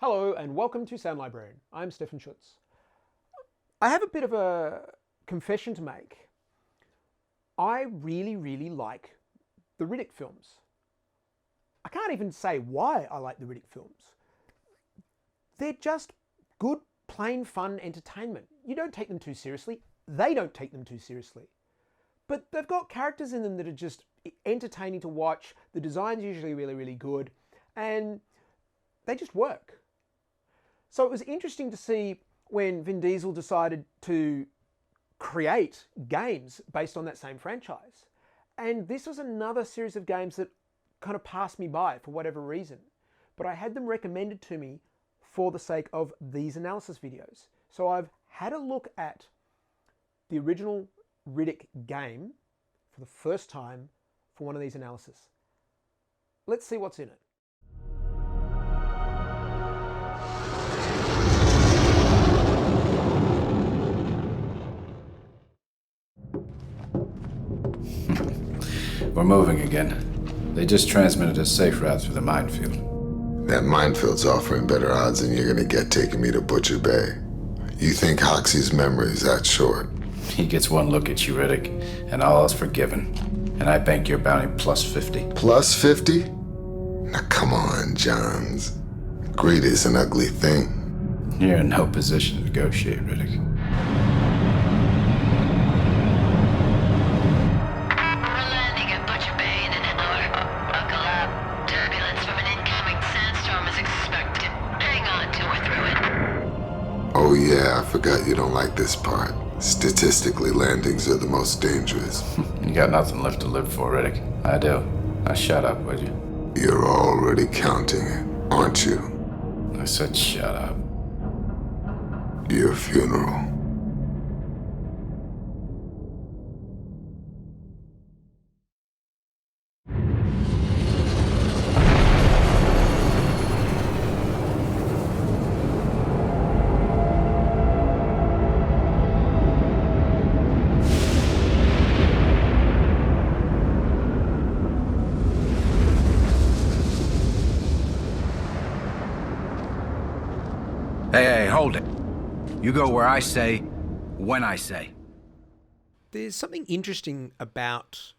Hello and welcome to Sound Librarian. I'm Stefan Schutz. I have a bit of a confession to make. I really like the Riddick films. I can't even say why I like the Riddick films. They're just good, plain fun entertainment. You don't take them too seriously. They don't take them too seriously. But they've got characters in them that are just entertaining to watch. The design's usually really good and they just work. So it was interesting to see when Vin Diesel decided to create games based on that same franchise. And this was another series of games that kind of passed me by for whatever reason. But I had them recommended to me for the sake of these analysis videos. So I've had a look at the original Riddick game for the first time for one of these analyses. Let's see what's in it. We're moving again. They just transmitted a safe route through the minefield. That minefield's offering better odds than you're gonna get taking me to Butcher Bay. You think Hoxie's memory is that short? He gets one look at you, Riddick, and all is forgiven. And I bank your bounty plus 50. Plus 50? Now come on, Johns. Greed is an ugly thing. You're in no position to negotiate, Riddick. Oh yeah, I forgot you don't like this part. Statistically, landings are the most dangerous. You got nothing left to live for, Riddick. I do. Now shut up, would you? You're already counting it, aren't you? I said shut up. Your funeral. Hey, hold it. You go where I say, when I say. There's something interesting about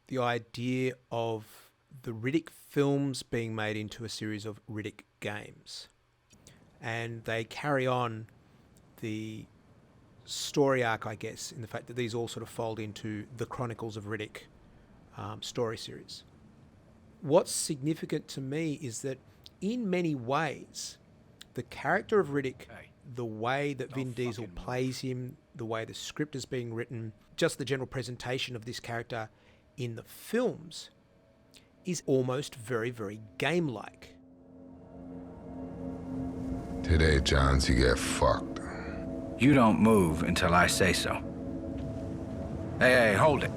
the idea of the Riddick films being made into a series of Riddick games. And they carry on the story arc, I guess, in the fact that these all sort of fold into the Chronicles of Riddick story series. What's significant to me is that in many ways, the character of Riddick, the way that Vin Diesel plays him, the way the script is being written, just the general presentation of this character in the films is almost very game-like. Today, Johns, you get fucked. You don't move until I say so. Hey, hold it.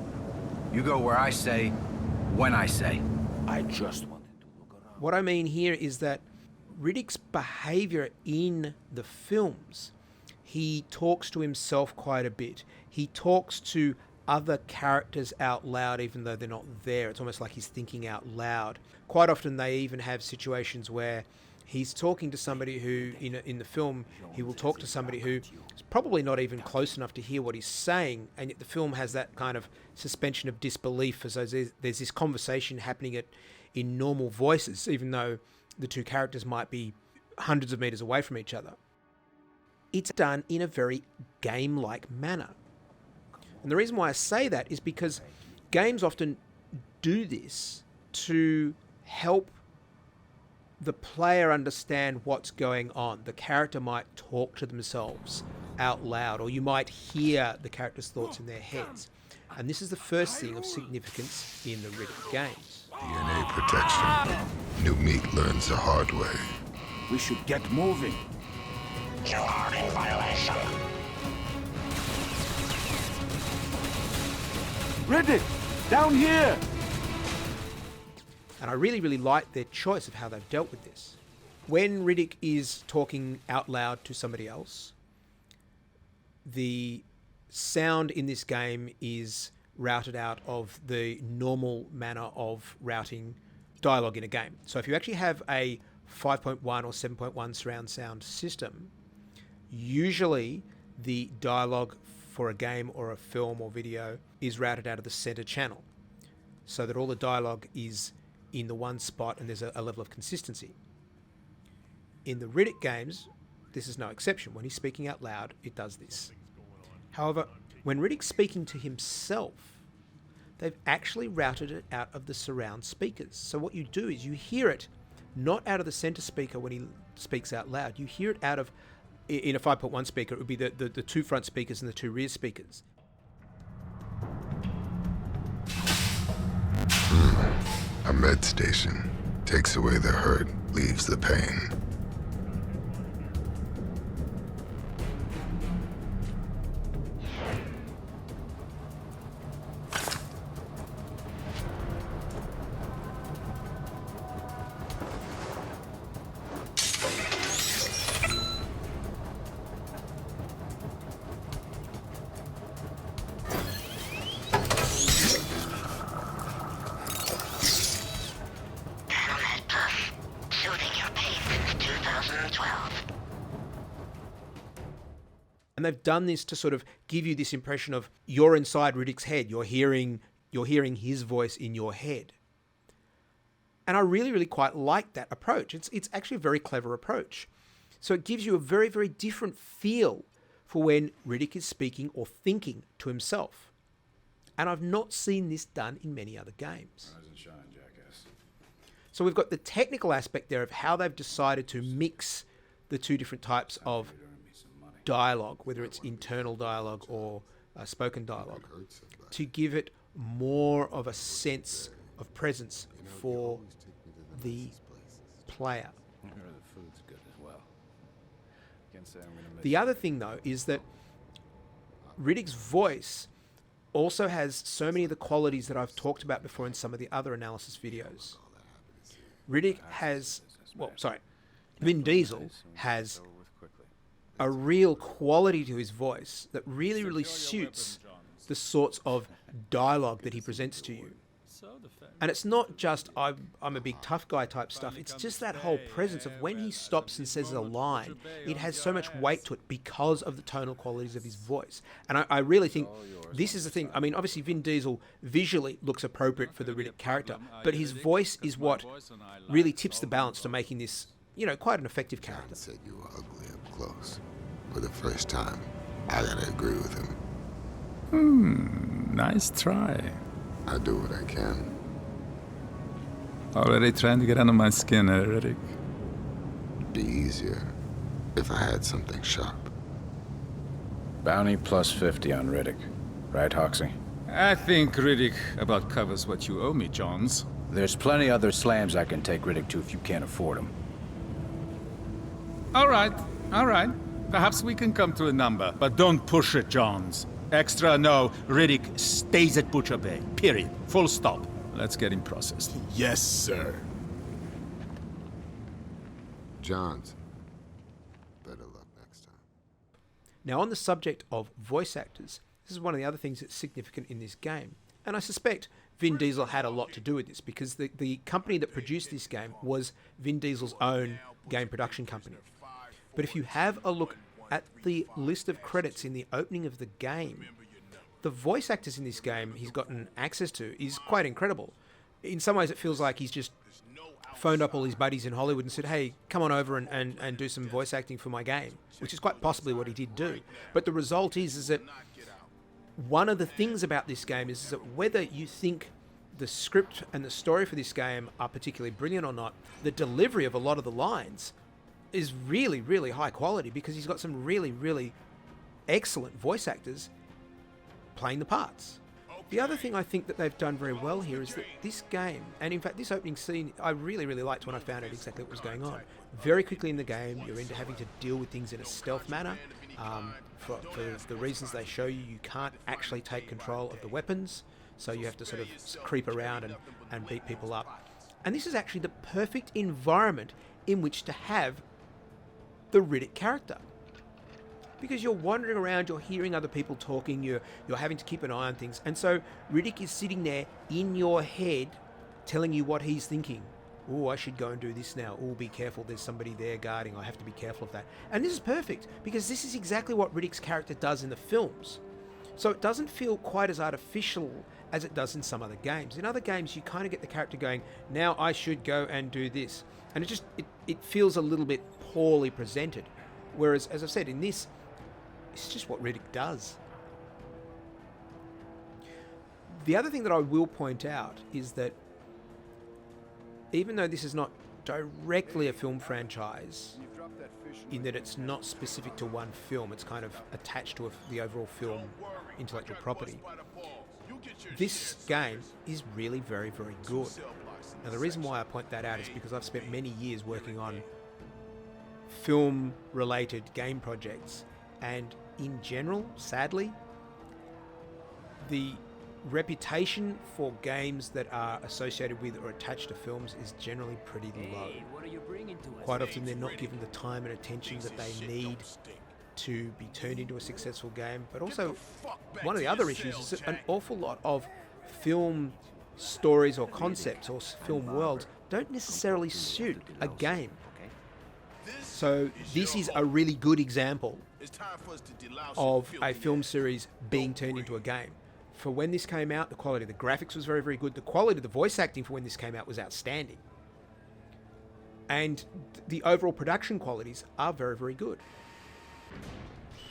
You go where I say, when I say. I just wanted to look around. What I mean here is that Riddick's behavior in the films, he talks to himself quite a bit. He talks to other characters out loud, even though they're not there. It's almost like he's thinking out loud. Quite often they even have situations where he's talking to somebody who, in the film, he will talk to somebody who is probably not even close enough to hear what he's saying, and yet the film has that kind of suspension of disbelief, as though there's this conversation happening in normal voices, even though the two characters might be hundreds of meters away from each other. It's done in a very game-like manner. And the reason why I say that is because games often do this to help the player understand what's going on. The character might talk to themselves out loud, or you might hear the character's thoughts in their heads. And this is the first thing of significance in the Riddick games. DNA protection. New meat learns the hard way. We should get moving. You are in violation. Riddick, down here! And I really like their choice of how they've dealt with this. When Riddick is talking out loud to somebody else, the sound in this game is routed out of the normal manner of routing dialogue in a game. So if you actually have a 5.1 or 7.1 surround sound system, usually the dialogue for a game or a film or video is routed out of the center channel so that all the dialogue is in the one spot and there's a level of consistency. In the Riddick games, this is no exception. When he's speaking out loud, it does this. However, when Riddick's speaking to himself, they've actually routed it out of the surround speakers. So what you do is you hear it not out of the center speaker when he speaks out loud. You hear it out of, in a 5.1 speaker, it would be the two front speakers and the two rear speakers. A med station takes away the hurt, leaves the pain. Hammerhead Puff. Soothing your pain since 2012. And they've done this to sort of give you this impression of you're inside Riddick's head. You're hearing his voice in your head. And I really, really quite like that approach. It's actually a very clever approach. So it gives you a very, very different feel for when Riddick is speaking or thinking to himself. And I've not seen this done in many other games. Rise and shine, jackass. So we've got the technical aspect there of how they've decided to mix the two different types of dialogue, whether it's internal dialogue or spoken dialogue, to give it more of a sense of presence for the player. I heard the food's good as well. Can't say I'm gonna miss The other thing, though, is that Riddick's voice also has so many of the qualities that I've talked about before in some of the other analysis videos. Vin Diesel has a real quality to his voice that really, really suits the sorts of dialogue that he presents to you. And it's not just I'm a big tough guy type stuff. It's just that whole presence of when he stops and says a line, it has so much weight to it because of the tonal qualities of his voice. And I really think this is the thing. I mean, obviously Vin Diesel visually looks appropriate for the Riddick character, but his voice is what really tips the balance to making this, quite an effective character. John said you were ugly up close. For the first time, I gotta agree with him. Nice try. I do what I can. Already trying to get under my skin, Riddick. Be easier if I had something sharp. Bounty plus 50 on Riddick. Right, Hoxie? I think Riddick about covers what you owe me, Johns. There's plenty other slams I can take Riddick to if you can't afford them. All right. Perhaps we can come to a number, but don't push it, Johns. Extra, no. Riddick stays at Butcher Bay. Period. Full stop. Let's get him processed. Yes, sir. Johns, better luck next time. Now, on the subject of voice actors, this is one of the other things that's significant in this game. And I suspect Vin Diesel had a lot to do with this because the company that produced this game was Vin Diesel's own game production company. But if you have a look at the list of credits in the opening of the game, the voice actors in this game he's gotten access to is quite incredible. In some ways, it feels like he's just phoned up all his buddies in Hollywood and said, hey, come on over and do some voice acting for my game, which is quite possibly what he did do. But the result is that one of the things about this game is that whether you think the script and the story for this game are particularly brilliant or not, the delivery of a lot of the lines is really, really high quality because he's got some really, really excellent voice actors playing the parts. The other thing I think that they've done very well here is that this game, and in fact this opening scene, I really, really liked when I found out exactly what was going on. Very quickly in the game, you're into having to deal with things in a stealth manner. For the reasons they show you, you can't actually take control of the weapons, so you have to sort of creep around and beat people up. And this is actually the perfect environment in which to have the Riddick character. Because you're wandering around, you're hearing other people talking, you're having to keep an eye on things. And so Riddick is sitting there in your head telling you what he's thinking oh, I should go and do this now. Oh, be careful, there's somebody there guarding. I have to be careful of that. And this is perfect, because this is exactly what Riddick's character does in the films. So it doesn't feel quite as artificial as it does in some other games. In other games, you kind of get the character going, now I should go and do this. And it feels a little bit poorly presented. Whereas, as I've said, in this, it's just what Riddick does. The other thing that I will point out is that even though this is not directly a film franchise, in that it's not specific to one film, it's kind of attached to the overall film intellectual property, this game is really very, very good. Now, the reason why I point that out is because I've spent many years working on film-related game projects, and in general, sadly, the reputation for games that are associated with or attached to films is generally pretty low. Quite often they're not given the time and attention that they need to be turned into a successful game. But also, one of the other issues is that an awful lot of film stories or concepts or film worlds don't necessarily suit a game. So this is a really good example of a film series being turned into a game. For when this came out, the quality of the graphics was very, very good. The quality of the voice acting for when this came out was outstanding. And the overall production qualities are very, very good.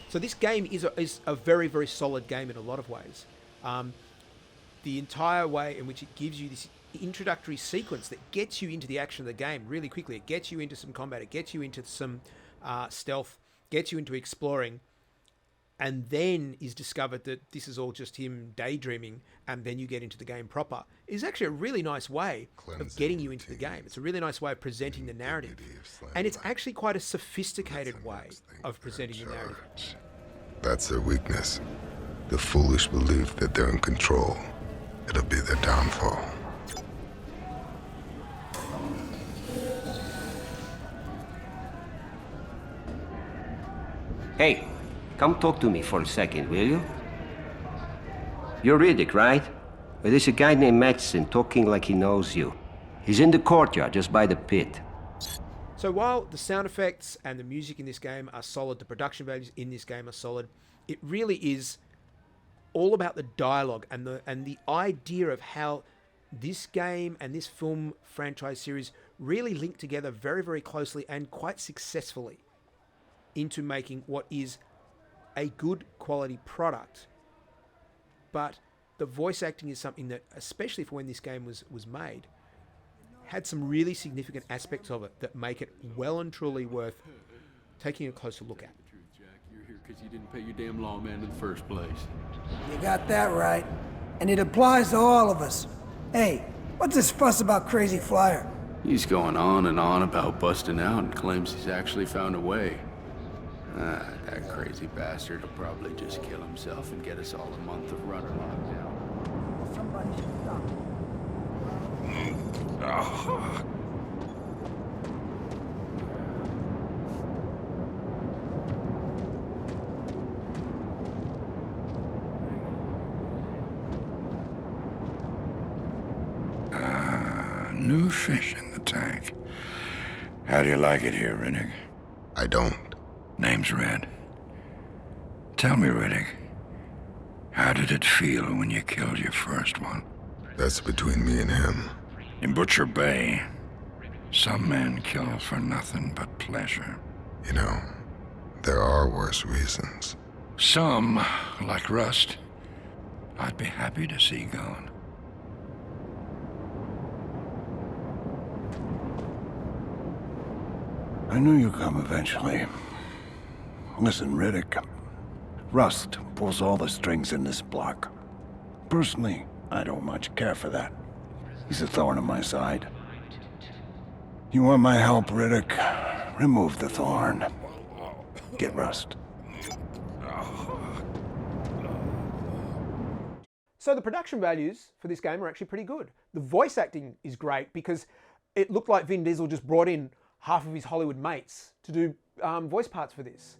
So this game is a very, very solid game in a lot of ways. The entire way in which it gives you this introductory sequence that gets you into the action of the game really quickly. It gets you into some combat, it gets you into some stealth, gets you into exploring, and then is discovered that this is all just him daydreaming, and then you get into the game proper, is actually a really nice way of getting you into the game. It's a really nice way of presenting the narrative. And it's actually quite a sophisticated way of presenting the narrative. That's their weakness. The foolish belief that they're in control. It'll be their downfall. Hey, come talk to me for a second, will you? You're Riddick, right? Well, there's a guy named Madsen talking like he knows you. He's in the courtyard just by the pit. So while the sound effects and the music in this game are solid, the production values in this game are solid, it really is all about the dialogue and the idea of how this game and this film franchise series really link together very, very closely and quite successfully into making what is a good quality product. But the voice acting is something that, especially for when this game was made, had some really significant aspects of it that make it well and truly worth taking a closer look at. You're here because you didn't pay your damn lawman in the first place. You got that right. And it applies to all of us. Hey, what's this fuss about Crazy Flyer? He's going on and on about busting out and claims he's actually found a way. That crazy bastard will probably just kill himself and get us all a month of runner lockdown. Somebody should stop. New fish in the tank. How do you like it here, Riddick? I don't. Name's Red. Tell me, Riddick, how did it feel when you killed your first one? That's between me and him. In Butcher Bay, some men kill for nothing but pleasure. You know, there are worse reasons. Some, like Rust, I'd be happy to see gone. I knew you'd come eventually. Listen, Riddick, Rust pulls all the strings in this block. Personally, I don't much care for that. He's a thorn in my side. You want my help, Riddick? Remove the thorn. Get Rust. So the production values for this game are actually pretty good. The voice acting is great because it looked like Vin Diesel just brought in half of his Hollywood mates to do voice parts for this.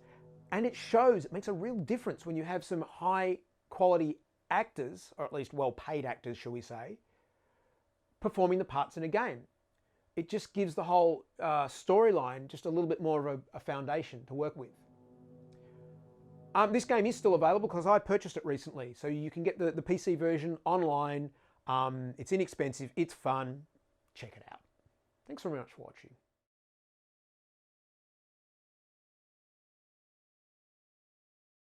And it shows, it makes a real difference when you have some high quality actors, or at least well paid actors, shall we say, performing the parts in a game. it just gives the whole storyline just a little bit more of a foundation to work with. This game is still available because I purchased it recently, so you can get the PC version online. It's inexpensive, it's fun. Check it out. Thanks very much for watching.